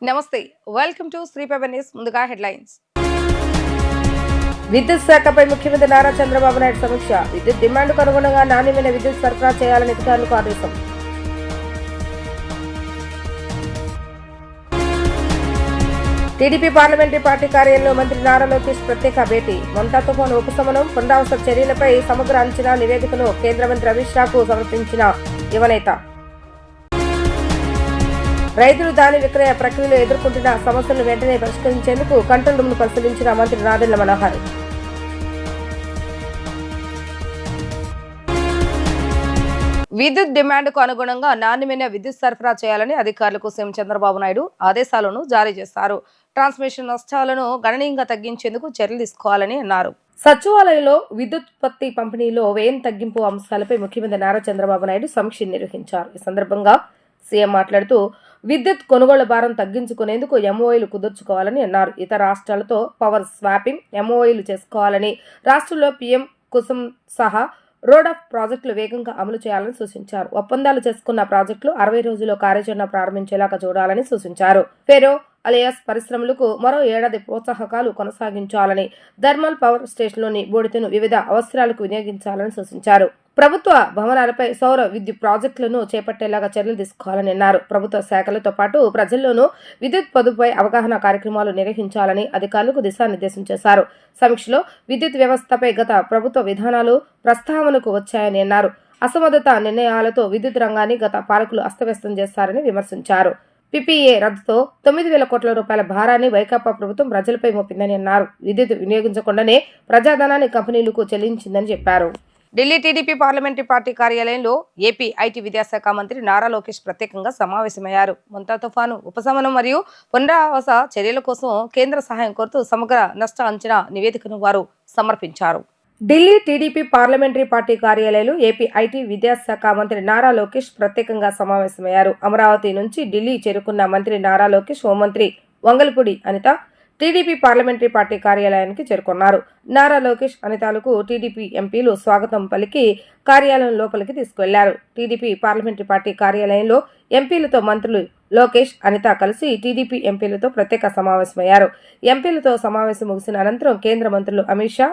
నమస్తే, welcome to శ్రీపేపర్ news. ముందుగా headlines. విద్యుత్ శాఖపై ముఖ్యమంత్రి నారా చంద్రబాబు నాయుడు సమీక్ష. విద్యుత్ డిమాండ్కు అనుగుణంగా నాణ్యమైన విద్యుత్ సరఫరా చేయాలని అధికారులకు ఆదేశం. టీడీపీ పార్లమెంటరీ పార్టీ కార్యాలయంలో మంత్రి నారా లోకేష్ ప్రత్యేక భేటీ. మొంతా తుఫాను ఉపశమనం, పునరావృత చర్యలపై సమగ్ర అంచనా నివేదికను కేంద్ర మంత్రి అమిత్ షాకు సమర్పించిన యువనేత. రైతులు ధాన్య విక్రయ ప్రక్రియలో ఎదుర్కొంటున్న సమస్యలను వెంటనే పరిష్కరించేందుకు కంట్రోల్ రూమ్ ను పరిశీలించిన మంత్రి నాదెళ్ల మనోహర్. విద్యుత్ డిమాండ్కు అనుగుణంగా నాణ్యమైన విద్యుత్ సరఫరా చేయాలని అధికారులకు సీఎం చంద్రబాబు నాయుడు ఆదేశాలను జారీ చేశారు. ట్రాన్స్మిషన్ నష్టాలను గణనీయంగా తగ్గించేందుకు చర్యలు తీసుకోవాలని అన్నారు. సచివాలయంలో విద్యుత్పత్తి పంపిణీలో వ్యయం తగ్గింపు అంశాలపై ముఖ్యమంత్రి నారా చంద్రబాబు నాయుడు సమీక్ష నిర్వహించారు. ఈ సందర్భంగా సీఎం మాట్లాడుతూ విద్యుత్ కొనుగోళ్ల భారం తగ్గించుకునేందుకు ఎంఓఐలు కుదుర్చుకోవాలని అన్నారు. ఇతర రాష్ట్రాలతో పవర్ స్వాపింగ్ ఎంఓఐలు చేసుకోవాలని, రాష్ట్రంలో పీఎం కుసుమ్ సహా రోడ్ ఆఫ్ ప్రాజెక్టులు వేగంగా అమలు చేయాలని సూచించారు. ఒప్పందాలు చేసుకున్న ప్రాజెక్టులు 60 రోజుల్లో కార్యాచరణ ప్రారంభించేలాగా చూడాలని సూచించారు. ఫెరో అలియాస్ పరిశ్రమలకు మరో ఏడాది ప్రోత్సాహకాలు కొనసాగించాలని, థర్మల్ పవర్ స్టేషన్లోని బూడిదను వివిధ అవసరాలకు వినియోగించాలని సూచించారు. ప్రభుత్వ భవనాలపై సౌర విద్యుత్ ప్రాజెక్టులను చేపట్టేలాగా చర్యలు తీసుకోవాలని అన్నారు. ప్రభుత్వ శాఖలతో పాటు ప్రజల్లోనూ విద్యుత్ పొదుపుపై అవగాహన కార్యక్రమాలు నిర్వహించాలని అధికారులకు దిశానిర్దేశం చేశారు. సమీక్షలో విద్యుత్ వ్యవస్థపై గత ప్రభుత్వ విధానాలు ప్రస్తావనకు వచ్చాయని అన్నారు. అసమర్థత నిర్ణయాలతో విద్యుత్ రంగాన్ని గత పాలకులు అస్తవ్యస్తం చేశారని విమర్శించారు. పిపిఏ రద్దుతో 9,000 కోట్ల రూపాయల భారాన్ని వైకాపా ప్రభుత్వం ప్రజలపై మోపిందని అన్నారు. విద్యుత్ వినియోగించకుండానే ప్రజాధనాన్ని కంపెనీలకు చెల్లించిందని చెప్పారు. ఢిల్లీ టీడీపీ పార్లమెంటరీ పార్టీ కార్యాలయంలో ఏపీ ఐటీ విద్యాశాఖ మంత్రి నారా లోకేష్ ప్రత్యేకంగా సమావేశమయ్యారు. మొంతా తుఫాను ఉపశమనం మరియు పునరావాస చర్యల కోసం కేంద్ర సహాయం కోరుతూ సమగ్ర నష్ట అంచనా నివేదికను వారు సమర్పించారు. ఢిల్లీ టీడీపీ పార్లమెంటరీ పార్టీ కార్యాలయంలో ఏపీ ఐటీ విద్యాశాఖ మంత్రి నారా లోకేష్ ప్రత్యేకంగా సమావేశమయ్యారు. అమరావతి నుంచి ఢిల్లీ చేరుకున్న మంత్రి నారా లోకేష్ హోంమంత్రి Vangalapudi Anitha TDP parliamentary party కార్యాలయానికి చేరుకున్నారు. నారా లోకేష్ అనితాలకు టీడీపీ ఎంపీలు స్వాగతం పలికి కార్యాలయం లోపలికి తీసుకువెళ్లారు. టీడీపీ పార్లమెంటరీ పార్టీ కార్యాలయంలో ఎంపీలతో మంత్రులు లోకేష్, అనిత కలిసి టీడీపీ ఎంపీలతో ప్రత్యేక సమావేశమయ్యారు. ఎంపీలతో సమావేశం ముగిసిన అనంతరం కేంద్ర మంత్రులు అమిత్ షా,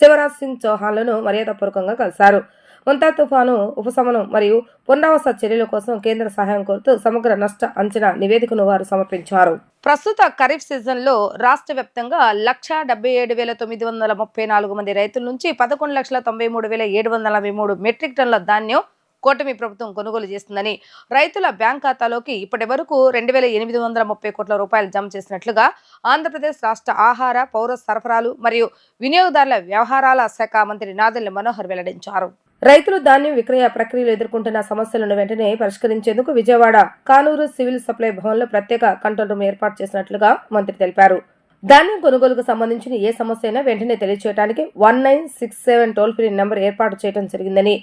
శివరాజ్ సింగ్ చౌహాన్లను మర్యాదపూర్వకంగా కలిశారు. మొంతా తుఫాను ఉపశమనం మరియు పునరావాస చర్యల కోసం కేంద్ర సహాయం కోరుతూ సమగ్ర నష్ట అంచనా నివేదికను వారు సమర్పించారు. ప్రస్తుత ఖరీఫ్ సీజన్లో రాష్ట్ర వ్యాప్తంగా 1,77,934 మంది రైతుల నుంచి 11,93,743 మెట్రిక్ టన్నుల ధాన్యం కూటమి ప్రభుత్వం కొనుగోలు చేస్తుందని, రైతుల బ్యాంక్ ఖాతాలోకి ఇప్పటి వరకు 2,830 కోట్ల రూపాయలు జమ చేసినట్లుగా ఆంధ్రప్రదేశ్ రాష్ట్ర ఆహార, పౌర సరఫరాలు మరియు వినియోగదారుల వ్యవహారాల శాఖ మంత్రి నాదెళ్ల మనోహర్ వెల్లడించారు. రైతులు ధాన్యం విక్రయ ప్రక్రియలో ఎదుర్కొంటున్న సమస్యలను వెంటనే పరిష్కరించేందుకు విజయవాడ కానూరు సివిల్ సప్లై భవన్లో ప్రత్యేక కంట్రోల్ రూమ్ ఏర్పాటు చేసినట్లుగా మంత్రి తెలిపారు. ధాన్యం కొనుగోలుకు సంబంధించిన ఏ సమస్య అయినా వెంటనే తెలియచేయడానికి 1967 టోల్ ఫ్రీ నెంబర్ ఏర్పాటు చేయడం జరిగిందని,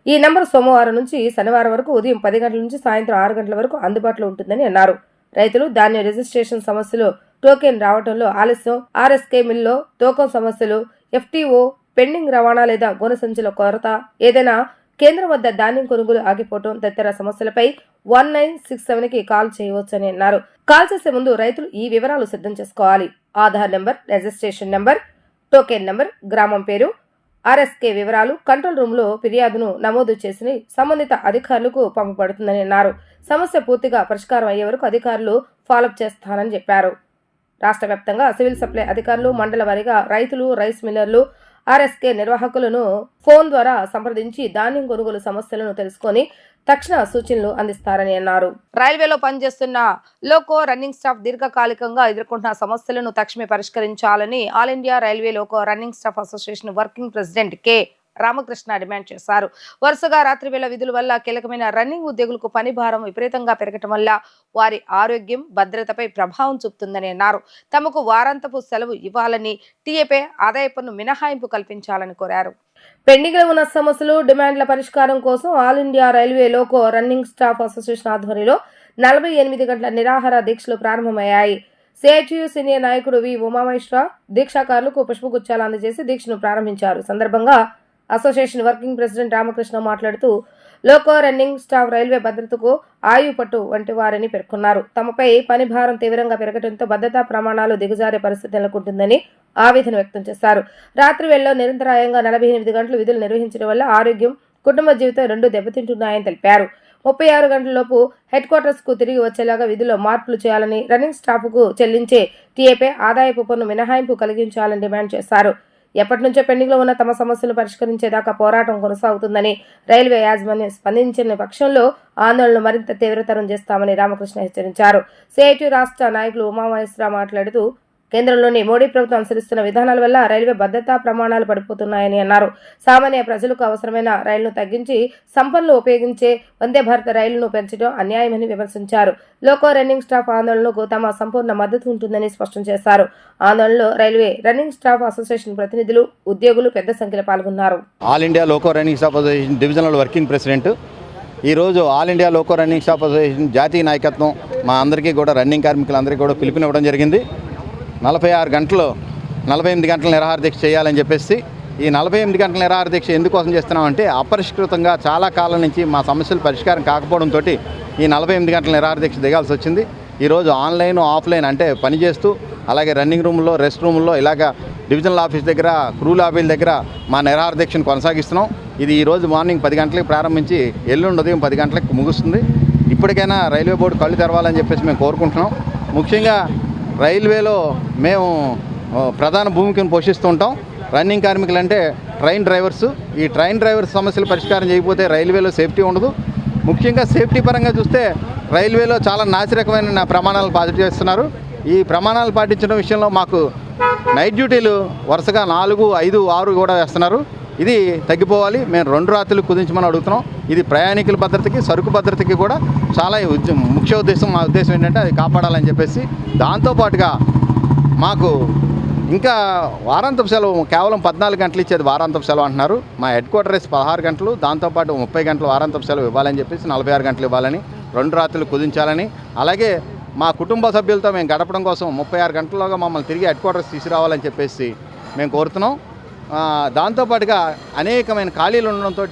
ఈ నెంబర్ సోమవారం నుంచి శనివారం వరకు ఉదయం 10 గంటల నుంచి సాయంత్రం 6 గంటల వరకు అందుబాటులో ఉంటుందని అన్నారు. రైతులు ధాన్యం రిజిస్ట్రేషన్ సమస్యలు, టోకెన్ రావడంలో ఆలస్యం, ఆర్ఎస్కే మిల్లో టోకన్ సమస్యలు, ఎఫ్టీఓ పెండింగ్ రవాణా లేదా గోనె సంచుల కొరత, ఏదైనా కేంద్రం వద్ద ధాన్యం కొనుగోలు ఆగిపోవడం తదితర సమస్యలపై 1967కి కాల్ చేయవచ్చని అన్నారు. కాల్ చేసే ముందు రైతులు ఈ వివరాలు సిద్ధం చేసుకోవాలి. Aadhaar number, registration number, token number, గ్రామం పేరు, ఆర్ఎస్కే వివరాలు కంట్రోల్ రూమ్ లో ఫిర్యాదును నమోదు చేసి సంబంధిత అధికారులకు పంపబడుతుందని అన్నారు. సమస్య పూర్తిగా పరిష్కారం అయ్యే వరకు అధికారులు ఫాలోఅప్ చేస్తానని చెప్పారు. రాష్ట్ర వ్యాప్తంగా సివిల్ సప్లై అధికారులు మండల వారీగా రైతులు, రైస్ మిల్లర్లు, ఆర్ఎస్కే నిర్వాహకులను ఫోన్ ద్వారా సంప్రదించి ధాన్యం కొనుగోలు సమస్యలను తెలుసుకొని తక్షణ సూచనలు అందిస్తారని అన్నారు. రైల్వేలో పనిచేస్తున్న లోకో రన్నింగ్ స్టాఫ్ దీర్ఘకాలికంగా ఎదుర్కొంటున్న సమస్యలను తక్షణమే పరిష్కరించాలని all India railway loco running staff association working president K Ramakrishna demand చేశారు. వరుసగా రాత్రి వేళ విధుల వల్ల కీలకమైన రన్నింగ్ ఉద్యోగులకు పని భారం విపరీతంగా పెరగటం వల్ల వారి ఆరోగ్యం, భద్రతపై ప్రభావం చూపుతుందని అన్నారు. తమకు వారాంతపు సెలవు ఇవ్వాలని, టీఏపై ఆదాయ పన్ను మినహాయింపు కల్పించాలని కోరారు. పెండింగ్ లో ఉన్న సమస్యలు, డిమాండ్ల పరిష్కారం కోసం all India railway loco running staff association ఆధ్వర్యంలో 48 గంటల నిరాహార దీక్షలు ప్రారంభమయ్యాయి. సిఐటియు సీనియర్ నాయకుడు వి ఉమామహేశ్వర దీక్షాకారులకు పుష్పగుచ్చాలు అందజేసి దీక్షను ప్రారంభించారు. సందర్భంగా అసోసియేషన్ వర్కింగ్ ప్రెసిడెంట్ రామకృష్ణ మాట్లాడుతూ లోకో రన్నింగ్ స్టాఫ్ రైల్వే భద్రతకు ఆయుపట్టు వంటి వారని పేర్కొన్నారు. తమపై పని భారం తీవ్రంగా పెరగడంతో భద్రతా ప్రమాణాలు దిగజారే పరిస్థితి నెలకొంటుందని ఆవేదన వ్యక్తం చేశారు. రాత్రి వేళల్లో నిరంతరాయంగా 48 గంటలు విధులు నిర్వహించడం వల్ల ఆరోగ్యం, కుటుంబ జీవితం రెండూ దెబ్బతింటున్నాయని తెలిపారు. 36 గంటలలోపు హెడ్ క్వార్టర్స్ కు తిరిగి వచ్చేలాగా విధుల్లో మార్పులు చేయాలని, రన్నింగ్ స్టాఫ్ కు చెల్లించే టీఏపై ఆదాయపు పన్ను మినహాయింపు కలిగించాలని డిమాండ్ చేశారు. ఎప్పటి నుంచో పెండింగ్ లో ఉన్న తమ సమస్యలు పరిష్కరించేదాకా పోరాటం కొనసాగుతుందని, రైల్వే యాజమాన్యం స్పందించిన పక్షంలో ఆందోళనలు మరింత తీవ్రతరం చేస్తామని రామకృష్ణ హెచ్చరించారు. సిఐటి రాష్ట్ర నాయకులు ఉమామహేశ్వరరావు మాట్లాడుతూ కేంద్రంలోని మోడీ ప్రభుత్వం అనుసరిస్తున్న విధానాల వల్ల రైల్వే భద్రతా ప్రమాణాలు పడిపోతున్నాయని అన్నారు. సామాన్య ప్రజలకు అవసరమైన రైళ్లను తగ్గించి సంపన్నులు ఉపయోగించే వందే భారత్ రైళ్లను పెంచడం అన్యాయమని విమర్శించారు. లోకో రన్నింగ్ స్టాఫ్ ఆందోళనకు తమ సంపూర్ణ మద్దతు ఉంటుందని స్పష్టం చేశారు. ఆందోళనలో రైల్వే రన్నింగ్ స్టాఫ్ అసోసియేషన్ ప్రతినిధులు, ఉద్యోగులు పెద్ద సంఖ్యలో పాల్గొన్నారు. All India loco running staff association divisional working president. ఈరోజు all India loco running staff association జాతీయ నాయకత్వం మా అందరికీ కూడా, రన్నింగ్ కార్మికులందరికీ కూడా పిలుపునివ్వడం జరిగింది. 48 గంటలు నిరాహార దీక్ష చేయాలని చెప్పేసి. ఈ 48 గంటల నిరాహార దీక్ష ఎందుకోసం చేస్తున్నామంటే, అపరిష్కృతంగా చాలా కాలం నుంచి మా సమస్యలు పరిష్కారం కాకపోవడంతో ఈ 48 గంటల నిరాహార దీక్ష దిగాల్సి వచ్చింది. ఈరోజు ఆన్లైన్, ఆఫ్లైన్ అంటే పనిచేస్తూ, అలాగే రన్నింగ్ రూమ్లో, రెస్ట్ రూమ్లో, ఇలాగ డివిజనల్ ఆఫీస్ దగ్గర, క్రూ లాబీల దగ్గర మా నిరాహార దీక్షను కొనసాగిస్తున్నాం. ఇది ఈరోజు మార్నింగ్ 10 గంటలకు ప్రారంభించి ఎల్లుండి ఉదయం 10 గంటలకు ముగుస్తుంది. ఇప్పటికైనా రైల్వే బోర్డు కళ్ళు తెరవాలని చెప్పేసి మేము కోరుకుంటున్నాం. ముఖ్యంగా రైల్వేలో మేము ప్రధాన భూమికను పోషిస్తూ ఉంటాం. రన్నింగ్ కార్మికులు అంటే ట్రైన్ డ్రైవర్స్. ఈ ట్రైన్ డ్రైవర్స్ సమస్యలు పరిష్కారం చేయకపోతే రైల్వేలో సేఫ్టీ ఉండదు. ముఖ్యంగా సేఫ్టీ పరంగా చూస్తే రైల్వేలో చాలా నాసిరకమైన ప్రమాణాలు పాటిస్తున్నారు. ఈ ప్రమాణాలు పాటించడం విషయంలో మాకు నైట్ డ్యూటీలు వరుసగా 4, 5, 6 కూడా వేస్తున్నారు. ఇది తగ్గిపోవాలి. మేము 2 రాత్రులు కుదించమని అడుగుతున్నాం. ఇది ప్రయాణికుల భద్రతకి, సరుకు భద్రతకి కూడా చాలా ముఖ్య ఉద్దేశం. మా ఉద్దేశం ఏంటంటే అది కాపాడాలని చెప్పేసి. దాంతోపాటుగా మాకు ఇంకా వారాంతపు సెలవు కేవలం 14 గంటలు ఇచ్చేది వారాంతపు సెలవు అంటున్నారు. మా హెడ్ క్వార్టర్స్ 16 గంటలు, దాంతోపాటు 30 గంటలు వారాంతపు సెలవు ఇవ్వాలని చెప్పేసి, 46 గంటలు ఇవ్వాలని, 2 రాత్రులు కుదించాలని, అలాగే మా కుటుంబ సభ్యులతో మేము గడపడం కోసం 36 గంటల్లోగా మమ్మల్ని తిరిగి హెడ్ క్వార్టర్స్ తీసుకురావాలని చెప్పేసి మేము కోరుతున్నాం. దాంతోపాటుగా అనేకమైన ఖాళీలు ఉండడంతో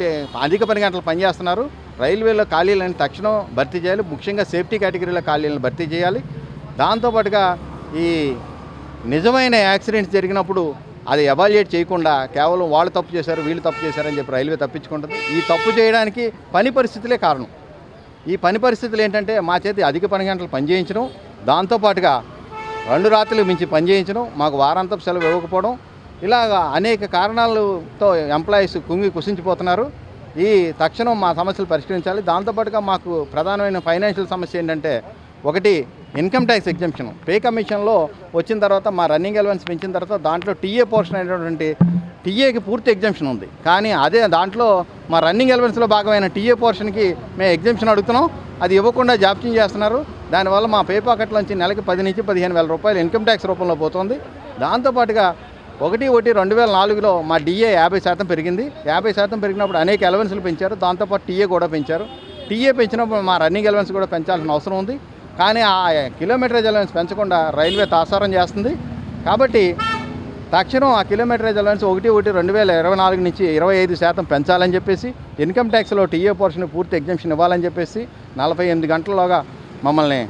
అధిక పని గంటలు పనిచేస్తున్నారు. రైల్వేలో ఖాళీలను తక్షణం భర్తీ చేయాలి. ముఖ్యంగా సేఫ్టీ కేటగిరీలో ఖాళీలను భర్తీ చేయాలి. దాంతోపాటుగా ఈ నిజమైన యాక్సిడెంట్స్ జరిగినప్పుడు అది ఎవాల్యుయేట్ చేయకుండా కేవలం వాళ్ళు తప్పు చేశారు, వీళ్ళు తప్పు చేశారని చెప్పి రైల్వే తప్పించుకుంటుంది. ఈ తప్పు చేయడానికి పని పరిస్థితులే కారణం. ఈ పని పరిస్థితులు ఏంటంటే మా చేతి అధిక పని గంటలు పనిచేయించడం, దాంతోపాటుగా 2 రాత్రులు మించి పనిచేయించడం, మాకు వారాంతపు సెలవు ఇవ్వకపోవడం, ఇలాగా అనేక కారణాలతో ఎంప్లాయీస్ కుసించిపోతున్నారు. ఈ తక్షణం మా సమస్యలు పరిష్కరించాలి. దాంతోపాటుగా మాకు ప్రధానమైన ఫైనాన్షియల్ సమస్య ఏంటంటే, ఒకటి ఇన్కమ్ ట్యాక్స్ ఎగ్జంప్షన్. పే కమిషన్లో వచ్చిన తర్వాత మా రన్నింగ్ అలవెన్స్ పెంచిన తర్వాత దాంట్లో టీఏ పోర్షన్ అయినటువంటి టీఏకి పూర్తి ఎగ్జంప్షన్ ఉంది. కానీ అదే దాంట్లో మా రన్నింగ్ అలవెన్స్లో భాగమైన టీఏ పోర్షన్కి మేము ఎగ్జంప్షన్ అడుగుతున్నాం. అది ఇవ్వకుండా జాప్యం చేస్తున్నారు. దానివల్ల మా పే పాకెట్లోంచి నెలకి 10 నుంచి 15 వేల రూపాయలు ఇన్కమ్ ట్యాక్స్ రూపంలో పోతుంది. దాంతోపాటుగా 1/1/2004లో మా డిఏ 50% పెరిగింది. 50% పెరిగినప్పుడు అనేక అలవెన్స్లు పెంచారు. దాంతోపాటు టీఏ కూడా పెంచారు. టీఏ పెంచినప్పుడు మా రన్నింగ్ అలవెన్స్ కూడా పెంచాల్సిన అవసరం ఉంది. కానీ ఆ కిలోమీటరేజ్ అలవెన్స్ పెంచకుండా రైల్వే తాసారం చేస్తుంది. కాబట్టి తక్షణం ఆ కిలోమీటరేజ్ అలవెన్స్ 1/1/2024 నుంచి 25% పెంచాలని చెప్పేసి, ఇన్కమ్ ట్యాక్స్లో టీఏ పోర్షన్ పూర్తి ఎగ్జంప్షన్ ఇవ్వాలని చెప్పేసి, 48 గంటల్లోగా మమ్మల్ని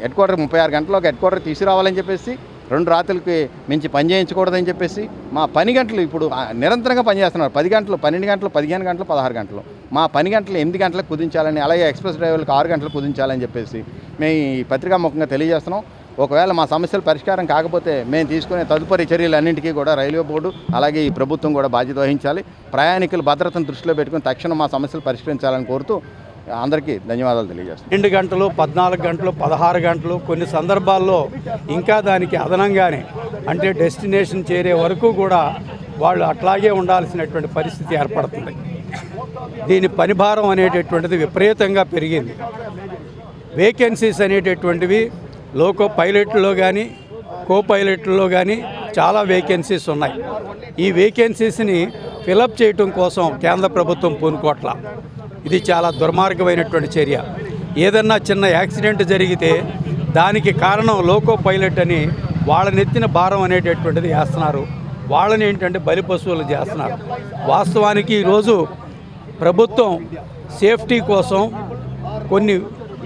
హెడ్ క్వార్టర్ 36 గంటల్లోగా హెడ్ క్వార్టర్ తీసుకురావాలని చెప్పేసి, 2 రాత్రులకి మించి పని చేయించకూడదని చెప్పేసి, మా పని గంటలు ఇప్పుడు నిరంతరంగా పనిచేస్తున్నారు. 10 గంటలు, 12 గంటలు, 15 గంటలు, 16 గంటలు. మా పని గంటలు 8 గంటలకు కుదించాలని, అలాగే ఎక్స్ప్రెస్ డ్రైవర్లకు 6 గంటలకు కుదించాలని చెప్పేసి మేము ఈ పత్రికాముఖంగా తెలియజేస్తున్నాం. ఒకవేళ మా సమస్యలు పరిష్కారం కాకపోతే మేము తీసుకునే తదుపరి చర్యలన్నింటికీ కూడా రైల్వే బోర్డు అలాగే ఈ ప్రభుత్వం కూడా బాధ్యత వహించాలి. ప్రయాణికుల భద్రతను దృష్టిలో పెట్టుకుని తక్షణం మా సమస్యలు పరిష్కరించాలని కోరుతూ అందరికీ ధన్యవాదాలు తెలియజేస్తాను. 2 గంటలు, 14 గంటలు, 16 గంటలు, కొన్ని సందర్భాల్లో ఇంకా దానికి అదనంగానే, అంటే డెస్టినేషన్ చేరే వరకు కూడా వాళ్ళు అట్లాగే ఉండాల్సినటువంటి పరిస్థితి ఏర్పడుతుంది. దీని పనిభారం అనేటటువంటిది విపరీతంగా పెరిగింది. వేకెన్సీస్ అనేటటువంటివి లోకో పైలట్లో కానీ, కో పైలట్లో కానీ చాలా వేకెన్సీస్ ఉన్నాయి. ఈ వేకెన్సీస్ని ఫిలప్ చేయటం కోసం కేంద్ర ప్రభుత్వం పూనుకోట్ల. ఇది చాలా దుర్మార్గమైనటువంటి చర్య. ఏదన్నా చిన్న యాక్సిడెంట్ జరిగితే దానికి కారణం లోకో పైలట్ అని వాళ్ళ నెత్తిన భారం అనేటటువంటిది వేస్తున్నారు. వాళ్ళని ఏంటంటే బలి పశువులు చేస్తున్నారు. వాస్తవానికి ఈరోజు ప్రభుత్వం సేఫ్టీ కోసం కొన్ని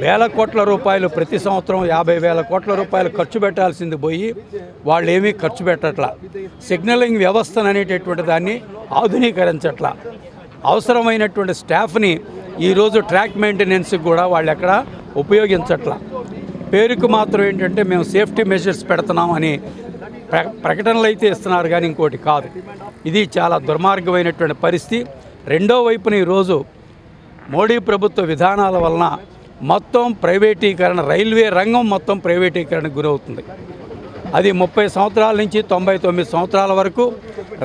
వేల కోట్ల రూపాయలు ప్రతి సంవత్సరం 50,000 కోట్ల రూపాయలు ఖర్చు పెట్టాల్సింది పోయి వాళ్ళు ఏమీ ఖర్చు పెట్టట్లా. సిగ్నలింగ్ వ్యవస్థను అనేటటువంటి దాన్ని ఆధునీకరించట్లా. అవసరమైనటువంటి స్టాఫ్ని ఈరోజు ట్రాక్ మెయింటెనెన్స్కి కూడా వాళ్ళు ఎక్కడ ఉపయోగించట్లా. పేరుకు మాత్రం ఏంటంటే మేము సేఫ్టీ మెజర్స్ పెడుతున్నామని ప్రకటనలు అయితే ఇస్తున్నారు, కానీ ఇంకోటి కాదు. ఇది చాలా దుర్మార్గమైనటువంటి పరిస్థితి. రెండో వైపున ఈరోజు మోడీ ప్రభుత్వ విధానాల వలన మొత్తం ప్రైవేటీకరణ, రైల్వే రంగం మొత్తం ప్రైవేటీకరణకు గురవుతుంది. అది 30 సంవత్సరాల నుంచి 99 సంవత్సరాల వరకు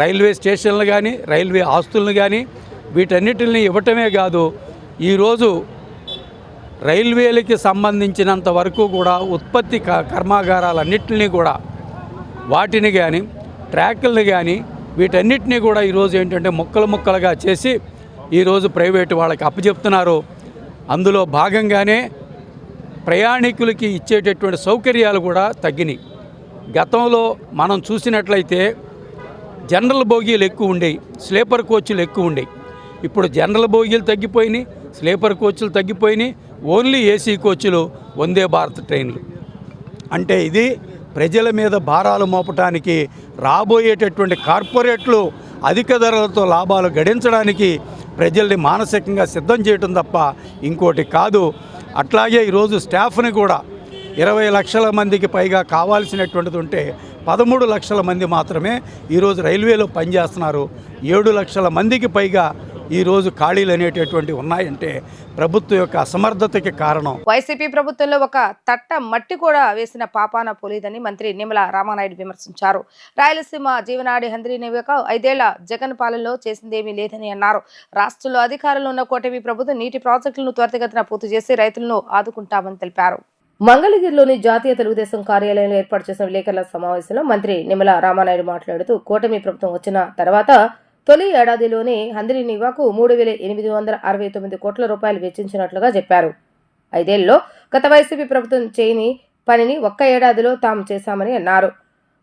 రైల్వే స్టేషన్లు కానీ, రైల్వే ఆస్తులను కానీ వీటన్నిటిని ఇవ్వటమే కాదు, ఈరోజు రైల్వేలకి సంబంధించినంత వరకు కూడా ఉత్పత్తి కర్మాగారాలన్నింటినీ కూడా, వాటిని కానీ ట్రాక్లను కానీ వీటన్నిటినీ కూడా ఈరోజు ఏంటంటే ముక్కలుగా చేసి ఈరోజు ప్రైవేటు వాళ్ళకి అప్పచెప్తున్నారు. అందులో భాగంగానే ప్రయాణికులకి ఇచ్చేటటువంటి సౌకర్యాలు కూడా తగ్గినాయి. గతంలో మనం చూసినట్లయితే జనరల్ బోగీలు ఎక్కువ ఉండేవి, స్లీపర్ కోచ్లు ఎక్కువ ఉండేవి. ఇప్పుడు జనరల్ బోగీలు తగ్గిపోయినాయి, స్లీపర్ కోచ్లు తగ్గిపోయినాయి. ఓన్లీ ఏసీ కోచ్లు, వందే భారత్ ట్రైన్లు. అంటే ఇది ప్రజల మీద భారాలు మోపటానికి, రాబోయేటటువంటి కార్పొరేట్లు అధిక ధరలతో లాభాలు గడించడానికి ప్రజల్ని మానసికంగా సిద్ధం చేయటం తప్ప ఇంకోటి కాదు. అట్లాగే ఈరోజు స్టాఫ్ని కూడా 20 లక్షల మందికి పైగా కావాల్సినటువంటిది ఉంటే 13 లక్షల మంది మాత్రమే ఈరోజు రైల్వేలో పనిచేస్తున్నారు. 7 లక్షల మందికి పైగా ఈరోజు ఖాళీలు అనేటటువంటి ఉన్నాయంటే ప్రభుత్వం యొక్క అసమర్థతకి కారణం. వైసీపీ ప్రభుత్వంలో ఒక తట్ట మట్టి కూడా వేసిన పాపాన పోలేదని మంత్రి నిమ్మల రామానాయుడు విమర్శించారు. రాయలసీమ జీవనాడి హంద్రీ నివేక 5 ఏళ్ల జగన్ పాలనలో చేసిందేమీ లేదని అన్నారు. రాష్ట్రంలో అధికారంలో ఉన్న కూటమి ప్రభుత్వం నీటి ప్రాజెక్టులను త్వరితగతిన పూర్తి చేసి రైతులను ఆదుకుంటామని తెలిపారు. మంగళగిరిలోని జాతీయ తెలుగుదేశం కార్యాలయంలో ఏర్పాటు చేసిన విలేకరుల సమావేశంలో మంత్రి నిమ్మల రామానాయుడు మాట్లాడుతూ, కూటమి ప్రభుత్వం వచ్చిన తర్వాత తొలి ఏడాదిలోనే హంద్రీ నివాకు 3,869 కోట్ల రూపాయలు వెచ్చించినట్లుగా చెప్పారు. 5 ఏళ్లలో గత వైసీపీ ప్రభుత్వం చేయని పనిని ఒక్క ఏడాదిలో తాము చేశామని అన్నారు.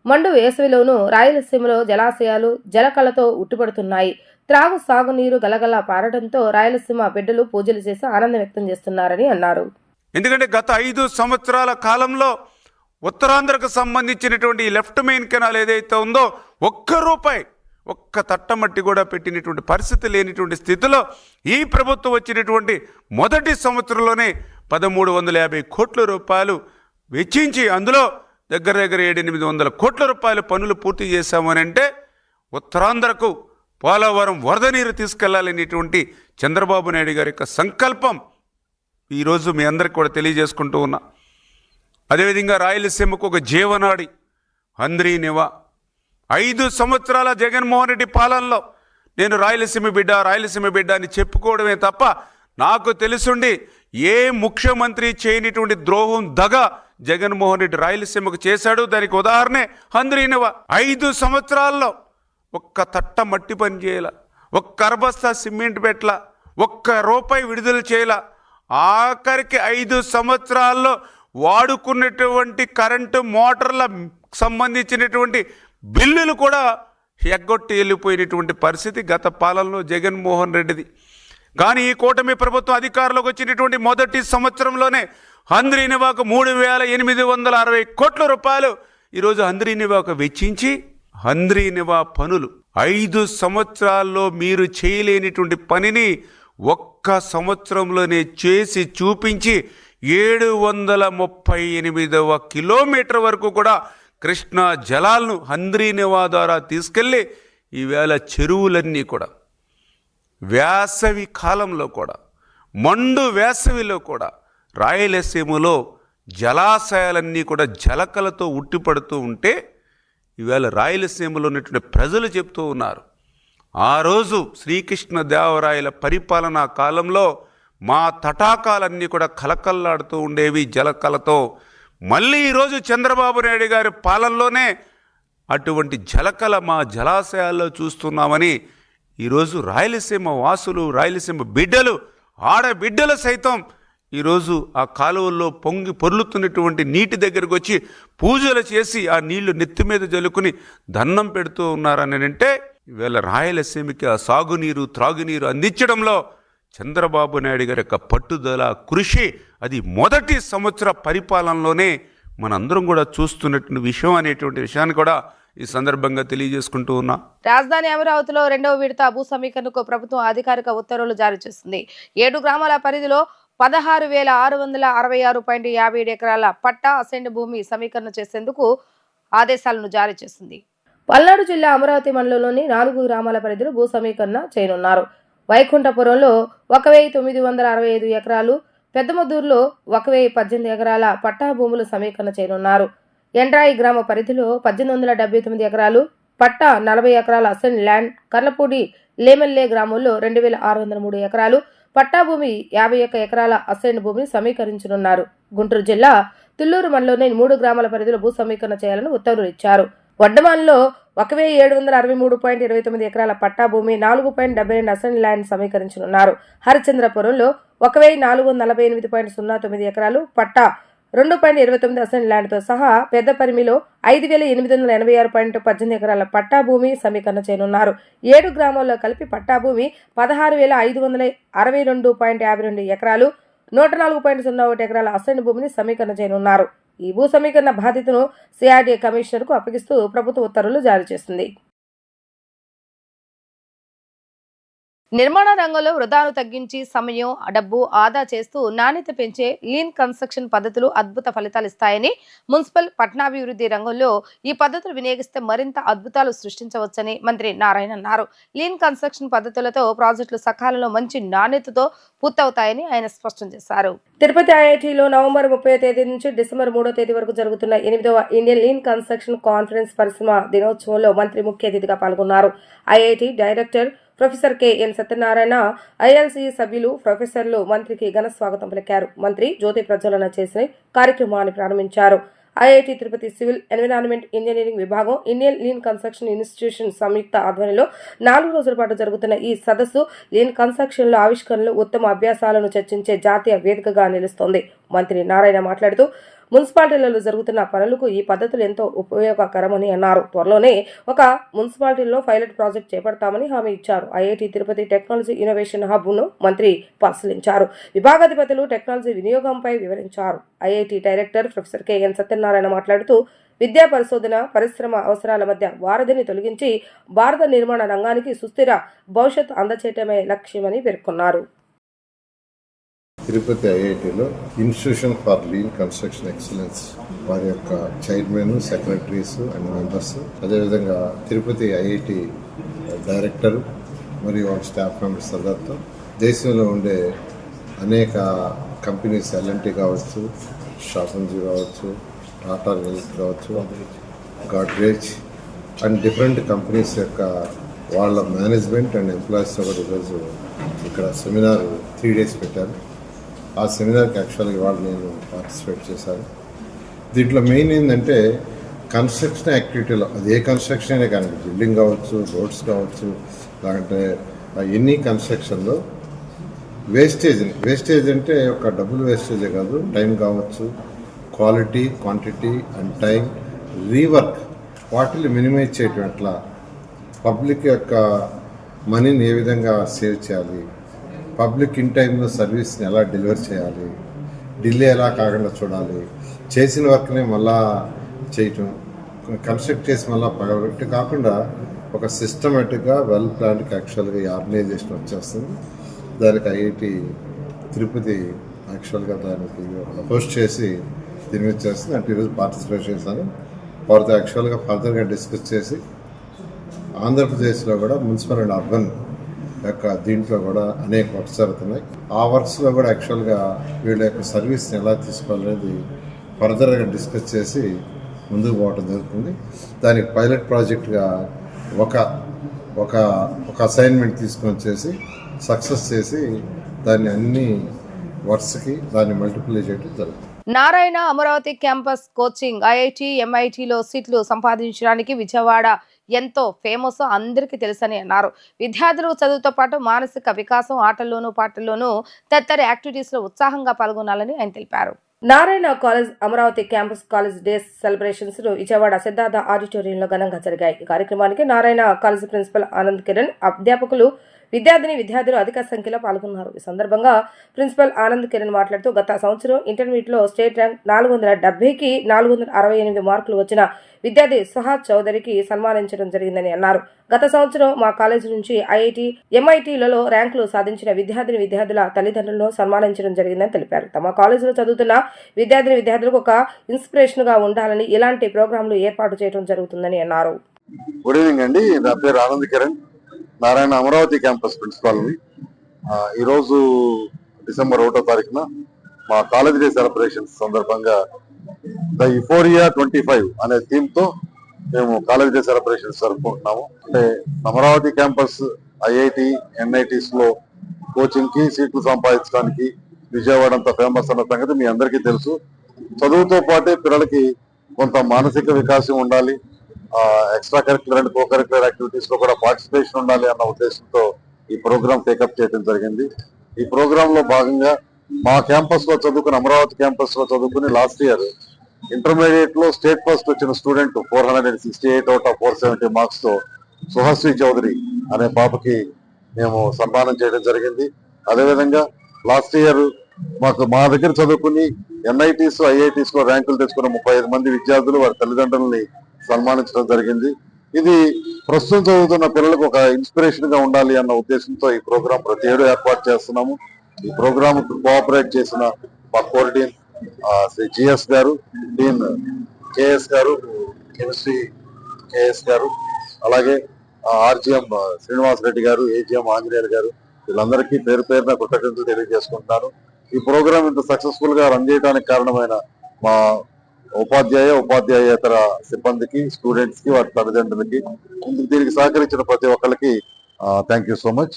మండు వేసవిలోనూ రాయలసీమలో జలాశయాలు జలకళతో ఉట్టిపడుతున్నాయి. త్రాగు సాగునీరు గలగలా పారడంతో రాయలసీమ బిడ్డలు పూజలు చేసి ఆనందం వ్యక్తం చేస్తున్నారని అన్నారు. ఎందుకంటే గత 5 సంవత్సరాల కాలంలో ఉత్తరాంధ్రకు సంబంధించినటువంటి లెఫ్ట్ మెయిన్ కెనాల్ ఏదైతే ఉందో ఒక్క తట్టమట్టి కూడా పెట్టినటువంటి పరిస్థితి లేనిటువంటి స్థితిలో ఈ ప్రభుత్వం వచ్చినటువంటి మొదటి సంవత్సరంలోనే 1,350 కోట్ల రూపాయలు వెచ్చించి అందులో దగ్గర 700-800 కోట్ల రూపాయల పనులు పూర్తి చేశామని అంటే ఉత్తరాంధ్రకు పోలవరం వరద నీరు తీసుకెళ్లాలనేటువంటి చంద్రబాబు నాయుడు గారి యొక్క సంకల్పం ఈరోజు మీ అందరికి కూడా తెలియజేసుకుంటూ ఉన్నా. అదేవిధంగా రాయలసీమకు ఒక జీవనాడి హంద్రీ నివా 5 సంవత్సరాల జగన్మోహన్ రెడ్డి పాలనలో నేను రాయలసీమ బిడ్డ అని చెప్పుకోవడమే తప్ప నాకు తెలుసుండి ఏ ముఖ్యమంత్రి చేయనిటువంటి ద్రోహం జగన్మోహన్ రెడ్డి రాయలసీమకు చేశాడు. దానికి ఉదాహరణే హంద్రీ నివా. 5 సంవత్సరాల్లో ఒక్క తట్ట మట్టి పని చేయాల, ఒక్క అరబస్తా సిమెంట్ పెట్టల, ₹1 విడుదల చేయాల. ఆఖరికి 5 సంవత్సరాల్లో వాడుకున్నటువంటి కరెంటు మోటార్ల సంబంధించినటువంటి బిల్లులు కూడా ఎగ్గొట్టి వెళ్ళిపోయినటువంటి పరిస్థితి గత పాలనలో జగన్మోహన్ రెడ్డిది. కానీ ఈ కూటమి ప్రభుత్వం అధికారంలోకి వచ్చినటువంటి మొదటి సంవత్సరంలోనే హంద్రీ నివాకు 3,860 కోట్ల రూపాయలు ఈరోజు హంద్రీ నివాకు వెచ్చించి హంద్రీ నివా పనులు 5 సంవత్సరాల్లో మీరు చేయలేనిటువంటి పనిని ఒక్క సంవత్సరంలోనే చేసి చూపించి 738వ కిలోమీటర్ వరకు కూడా కృష్ణా జలాలను హంద్రీ నివా ద్వారా తీసుకెళ్ళి ఈవేళ చెరువులన్నీ కూడా వేసవి కాలంలో కూడా మండు వేసవిలో కూడా రాయలసీమలో జలాశయాలన్నీ కూడా జలకలతో ఉట్టిపడుతూ ఉంటే ఈవేళ రాయలసీమలో ఉన్నటువంటి ప్రజలు చెప్తూ ఉన్నారు, ఆ రోజు శ్రీకృష్ణదేవరాయల పరిపాలనా కాలంలో మా తటాకాలన్నీ కూడా కలకల్లాడుతూ ఉండేవి జలకలతో. మళ్ళీ ఈరోజు చంద్రబాబు నాయుడు గారి పాలనలోనే అటువంటి జలకల మా జలాశయాల్లో చూస్తున్నామని ఈరోజు రాయలసీమ వాసులు, రాయలసీమ బిడ్డలు, ఆడబిడ్డలు సైతం ఈరోజు ఆ కాలువల్లో పొంగి పొర్లుతున్నటువంటి నీటి దగ్గరకు వచ్చి పూజలు చేసి ఆ నీళ్లు నెత్తి మీద జల్లుకుని దండం పెడుతూ ఉన్నారని అంటే ఈవేళ రాయలసీమకి ఆ సాగునీరు త్రాగునీరు అందించడంలో చంద్రబాబు నాయుడు గారి యొక్క పట్టుదల, కృషి అది మొదటి సంవత్సర పరిపాలనలోనే మనందరం కూడా చూస్తున్నటువంటి విషయం అనేటువంటి విషయాన్ని కూడా ఈ సందర్భంగా తెలియజేసుకుంటూ ఉన్నా. రాజధాని అమరావతిలో 2వ విడత భూ సమీకరణకు ప్రభుత్వం అధికారిక ఉత్తర్వులు జారీ చేసింది. 7 గ్రామాల పరిధిలో 16,666.57 ఎకరాల పట్టా అసైన్డ్ భూమి సమీకరణ చేసేందుకు ఆదేశాలను జారీ చేసింది. పల్నాడు జిల్లా అమరావతి మండలంలోని 4 గ్రామాల పరిధిలో భూ సమీకరణ చేయనున్నారు. వైకుంఠపురంలో 1,965 ఎకరాలు, పెద్దమద్దూరులో 1,018 ఎకరాల పట్టా భూములు సమీకరణ చేయనున్నారు. ఎండ్రాయి గ్రామ పరిధిలో 1,879 ఎకరాలు, పట్టా 40 ఎకరాల అసైన్ ల్యాండ్, కర్లపూడి లేమెల్లే గ్రామంలో 2,603 ఎకరాలు, పట్టా భూమి 51 ఎకరాల అసైన్ భూమిని సమీకరించనున్నారు. గుంటూరు జిల్లా తుళ్లూరు మండలంలోని 3 గ్రామాల పరిధిలో భూ సమీకరణ చేయాలని ఉత్తర్వులు ఇచ్చారు. వడ్డమాన్లో 1,763.29 ఎకరాల పట్టా భూమి, 4.72 అసైన్ ల్యాండ్ సమీకరించనున్నారు. హరిచంద్రపురంలో 1,448.09 ఎకరాలు, పట్టా 2.29 అసైన్ ల్యాండ్తో సహా పెద్దపరిమిలో 5,886.18 ఎకరాల పట్టా భూమి సమీకరణ చేయనున్నారు. 7 గ్రామాల్లో కలిపి పట్టా భూమి 16,562.52 ఎకరాలు, 104.01 ఎకరాల అసైన్ భూమిని సమీకరణ చేయనున్నారు. ఈ భూ సమీకరణ బాధ్యతను సిఆర్డీఏ కమిషనర్కు అప్పగిస్తూ ప్రభుత్వ ఉత్తర్వులు జారీ చేసింది. నిర్మాణ రంగంలో వృధాను తగ్గించి సమయం, డబ్బు ఆదా చేస్తూ నాణ్యత పెంచే లీన్ కన్స్ట్రక్షన్ పద్ధతులు అద్భుత ఫలితాలు ఇస్తాయని, మున్సిపల్ పట్టణాభివృద్ధి రంగంలో ఈ పద్ధతులు వినియోగిస్తే మరింత అద్భుతాలు సృష్టించవచ్చని మంత్రి నారాయణ అన్నారు. లీన్ కన్స్ట్రక్షన్ పద్ధతులతో ప్రాజెక్టులు సకాలంలో మంచి నాణ్యతతో పూర్తవుతాయని ఆయన స్పష్టం చేశారు. తిరుపతి ఐఐటీలో నవంబర్ 30వ తేదీ నుంచి డిసెంబర్ 3వ తేదీ వరకు జరుగుతున్న 8వ ఇండియన్ లీన్ కన్స్ట్రక్షన్ కాన్ఫరెన్స్ పరిశ్రమ దినోత్సవంలో మంత్రి ముఖ్య అతిథిగా పాల్గొన్నారు. IIT director professor KN Satyanarayana, ILC సభ్యులు, ప్రొఫెసర్లు మంత్రికి ఘన స్వాగతం పలికారు. మంత్రి జ్యోతి ప్రజ్వలన చేసి కార్యక్రమాన్ని ప్రారంభించారు. IIT Tirupati civil environment engineering విభాగం, ఇండియన్ లీన్ కన్స్ట్రక్షన్ ఇన్స్టిట్యూషన్ సంయుక్త ఆధ్వర్యంలో 4 రోజుల పాటు జరుగుతున్న ఈ సదస్సు లీన్ కన్స్ట్రక్షన్లో ఆవిష్కరణలు, ఉత్తమ అభ్యాసాలను చర్చించే జాతీయ వేదికగా నిలుస్తోంది. మంత్రి నారాయణ మాట్లాడుతూ మున్సిపాలిటీలలో జరుగుతున్న పనులకు ఈ పద్ధతులు ఎంతో ఉపయోగకరమని అన్నారు. త్వరలోనే ఒక మున్సిపాలిటీలో పైలట్ ప్రాజెక్ట్ చేపడతామని హామీ ఇచ్చారు. ఐఐటి తిరుపతి టెక్నాలజీ ఇన్నోవేషన్ హబ్ను మంత్రి పరిశీలించారు. విభాగాధిపతులు టెక్నాలజీ వినియోగంపై వివరించారు. IIT director professor KN Satyanarayana మాట్లాడుతూ విద్యా పరిశోధన, పరిశ్రమ అవసరాల మధ్య వారధిని తొలగించి భారత నిర్మాణ రంగానికి సుస్థిర భవిష్యత్తు అందచేయటమే లక్ష్యమని పేర్కొన్నారు. తిరుపతి ఐఐటిలో institution for lean construction excellence వారి యొక్క చైర్మన్, సెక్రటరీస్ అండ్ మెంబర్స్, అదేవిధంగా తిరుపతి ఐఐటి డైరెక్టర్ మరియు వాళ్ళ స్టాఫ్ మెంబర్స్ అందరితో దేశంలో ఉండే అనేక కంపెనీస్, ఎల్ఎన్టీ కావచ్చు, షాపంజీ కావచ్చు, టాటా రిల్స్ కావచ్చు, గాడ్రేజ్ అండ్ డిఫరెంట్ కంపెనీస్ యొక్క వాళ్ళ మేనేజ్మెంట్ అండ్ ఎంప్లాయీస్తో కూడా ఈరోజు ఇక్కడ సెమినార్ 3 days పెట్టారు. ఆ సెమినార్కి యాక్చువల్గా ఇవాళ నేను పార్టిసిపేట్ చేశాను. దీంట్లో మెయిన్ ఏంటంటే కన్స్ట్రక్షన్ యాక్టివిటీలో, అది ఏ కన్స్ట్రక్షన్ అయినా కానీ, బిల్డింగ్ కావచ్చు, రోడ్స్ కావచ్చు, లేదంటే ఎనీ కన్స్ట్రక్షన్లో వేస్టేజ్ అంటే ఒక డబ్బులు వేస్టేజే కాదు, టైం కావచ్చు, quality, quantity and time, rework వాటిని మినిమైజ్ చేయటం, ఎట్లా పబ్లిక్ యొక్క మనీని ఏ విధంగా సేవ్ చేయాలి, పబ్లిక్ ఇన్ టైంలో సర్వీస్ని ఎలా డెలివర్ చేయాలి, డిలే ఎలా కాకుండా చూడాలి, చేసిన వర్క్ని మళ్ళా చేయటం, కన్స్ట్రక్ట్ చేసి మళ్ళీ పగలగొట్టి కాకుండా ఒక సిస్టమేటిక్గా వెల్ ప్లాన్కి యాక్చువల్గా ఈ ఆర్గనైజేషన్ వచ్చేస్తుంది. దానికి ఐఐటి తిరుపతి యాక్చువల్గా దానికి హోస్ట్ చేసి దీని మీద చేస్తుంది. అంటే ఈరోజు పార్టిసిపేట్ చేశాను. వారితో యాక్చువల్గా ఫర్దర్గా డిస్కస్ చేసి ఆంధ్రప్రదేశ్లో కూడా మున్సిపల్ అండ్ అర్బన్ యొక్క దీంట్లో కూడా అనేక వర్క్స్ జరుగుతున్నాయి. ఆ వర్క్స్లో కూడా యాక్చువల్గా వీళ్ళ యొక్క సర్వీస్ని ఎలా తీసుకోవాలనేది ఫర్దర్గా డిస్కస్ చేసి ముందుకు పోవడం జరుగుతుంది. దానికి పైలట్ ప్రాజెక్ట్గా ఒక అసైన్మెంట్ తీసుకొని వచ్చేసి సక్సెస్ చేసి దాన్ని అన్ని వర్క్స్కి దాన్ని మల్టిప్లై చేయడం జరుగుతుంది. Narayana Amaravati campus coaching IIT, ఎంఐటిలో సీట్లు సంపాదించడానికి విజయవాడ ఎంతో ఫేమస్ అందరికీ తెలుసని అన్నారు. విద్యార్థులు చదువుతో పాటు మానసిక వికాసం, ఆటల్లోనూ పాటల్లోనూ తదితర యాక్టివిటీస్లో ఉత్సాహంగా పాల్గొనాలని ఆయన తెలిపారు. Narayana college Amaravati campus college days celebrations Vijayawada Siddhartha ఆడిటోరియంలో ఘనంగా జరిగాయి. ఈ కార్యక్రమానికి నారాయణ కాలేజ్ ప్రిన్సిపల్ ఆనంద్ కిరణ్, అధ్యాపకులు విద్యార్థులు అధిక సంఖ్యలో పాల్గొన్నారు. ఈ సందర్భంగా ప్రిన్సిపల్ ఆనంద్ కిరణ్ మాట్లాడుతూ గత సంవత్సరం ఇంటర్మీడియట్లో స్టేట్ ర్యాంక్ 470కి 468 మార్కులు వచ్చిన విద్యార్థి సుహాద్ చౌదరికి సన్మానించడం జరిగిందని అన్నారు. గత సంవత్సరం మా కాలేజీ నుంచి ఐఐటి, ఎంఐటీలలో ర్యాంకులు సాధించిన విద్యార్థుల తల్లిదండ్రులను సన్మానించడం జరిగిందని తెలిపారు. తమ కాలేజీలో చదువుతున్న విద్యార్థులకు ఒక ఇన్స్పిరేషన్ గా ఉండాలని ఇలాంటి ప్రోగ్రాంలు ఏర్పాటు చేయడం జరుగుతుందని అన్నారు. గుడ్ ఈవినింగ్ అండి. నా పేరు ఆనంద్ కిరణ్, నారాయణ అమరావతి క్యాంపస్ ప్రిన్సిపాల్ని. ఈరోజు డిసెంబర్ 1వ తారీఖున మా కాలేజ్ డే సెలబ్రేషన్స్ సందర్భంగా ద యుఫోరియా 25 అనే థీమ్ తో మేము కాలేజ్ డే సెలబ్రేషన్స్ జరుపుకుంటున్నాము. అంటే అమరావతి క్యాంపస్ ఐఐటి, ఎన్ఐటీస్ లో కోచింగ్ కి సీట్లు సంపాదించడానికి విజయవాడ అంత ఫేమస్ అన్న సంగతి మీ అందరికీ తెలుసు. చదువుతో పాటే పిల్లలకి కొంత మానసిక వికాసం ఉండాలి, extra curricular and co curricular activities లో కూడా పార్టిసిపేషన్ ఉండాలి అన్న ఉద్దేశంతో ఈ ప్రోగ్రామ్ టేకప్ చేయడం జరిగింది. ఈ ప్రోగ్రామ్ లో భాగంగా మా క్యాంపస్ లో చదువుకుని, అమరావతి క్యాంపస్ లో చదువుకుని లాస్ట్ ఇయర్ ఇంటర్మీడియట్ లో స్టేట్ ఫస్ట్ వచ్చిన స్టూడెంట్ 468 అవుట్ ఆఫ్ 470 మార్క్స్ తో సుహశ్రీ చౌదరి అనే పాపకి మేము సన్మానం చేయడం జరిగింది. అదేవిధంగా లాస్ట్ ఇయర్ మా దగ్గర చదువుకుని ఎన్ఐటీస్, ఐఐటీస్ లో ర్యాంకులు తెచ్చుకున్న 35 మంది విద్యార్థులు వారి తల్లిదండ్రులని సన్మానించడం జరిగింది. ఇది ప్రస్తుతం చదువుతున్న పిల్లలకు ఒక ఇన్స్పిరేషన్ గా ఉండాలి అన్న ఉద్దేశంతో ఈ ప్రోగ్రాం ప్రతి ఏడు ఏర్పాటు చేస్తున్నాము. ఈ ప్రోగ్రామ్ కోఆపరేట్ చేసిన మా కోర్ డీన్ శ్రీ జిఎస్ గారు, డీన్ కేఎస్ గారు, కెమిస్ట్రీ కేఎస్ గారు, అలాగే ఆర్జిఎం శ్రీనివాస్ రెడ్డి గారు, ఏజిఎం ఆంజనేయులు గారు, వీళ్ళందరికీ పేరు పేరున కృతజ్ఞతలు తెలియజేసుకుంటున్నాను. ఈ ప్రోగ్రామ్ ఇంత సక్సెస్ఫుల్ గా రన్ చేయడానికి కారణమైన మా ఉపాధ్యాయేతర సిబ్బందికి, స్టూడెంట్స్ కి, వారి తల్లిదండ్రులకి, దీనికి సహకరించిన ప్రతి ఒక్కరికి thank you so much.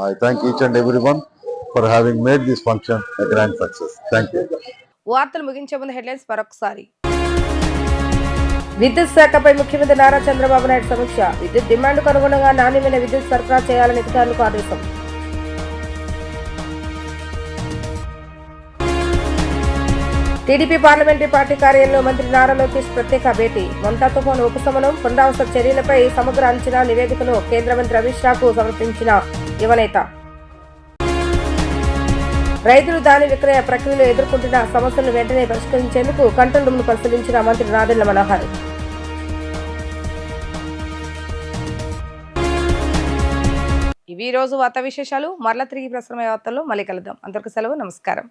I thank each and everyone for having made this function a grand success. Thank you. వార్తలు ముగించే ముందు హెడ్లైన్స్ మరొకసారి. విద్యుత్ శాఖపై ముఖ్యమంత్రి నారా చంద్రబాబు నాయుడు సమీక్ష. విద్యుత్ డిమాండ్కు అనుగుణంగా నాణ్యమైన విద్యుత్ సరఫరా చేయాలని అధికారులకు ఆదేశం. టీడీపీ పార్లమెంటరీ పార్టీ కార్యాలయంలో మంత్రి నారా లోకేష్ ప్రత్యేక భేటీ. మొంతా తుఫాను ఉపశమనం, పునరావృత చర్యలపై సమగ్ర అంచనా నివేదికను కేంద్ర మంత్రి అమిత్ షాకు సమర్పించిన యువనేత. రైతులు ధాన్య విక్రయ ప్రక్రియలో ఎదుర్కొంటున్న సమస్యలను వెంటనే పరిష్కరించేందుకు కంట్రోల్ రూమ్ ను పరిశీలించిన మంత్రి నాదెళ్ల మనోహర్. ఇవి రోజు వార్తా విశేషాలు. మరలా తిరిగి ప్రసారమయ్యే వార్తల్లో మళ్ళీ కలుద్దాం. అందరికీ సెలవు. నమస్కారం.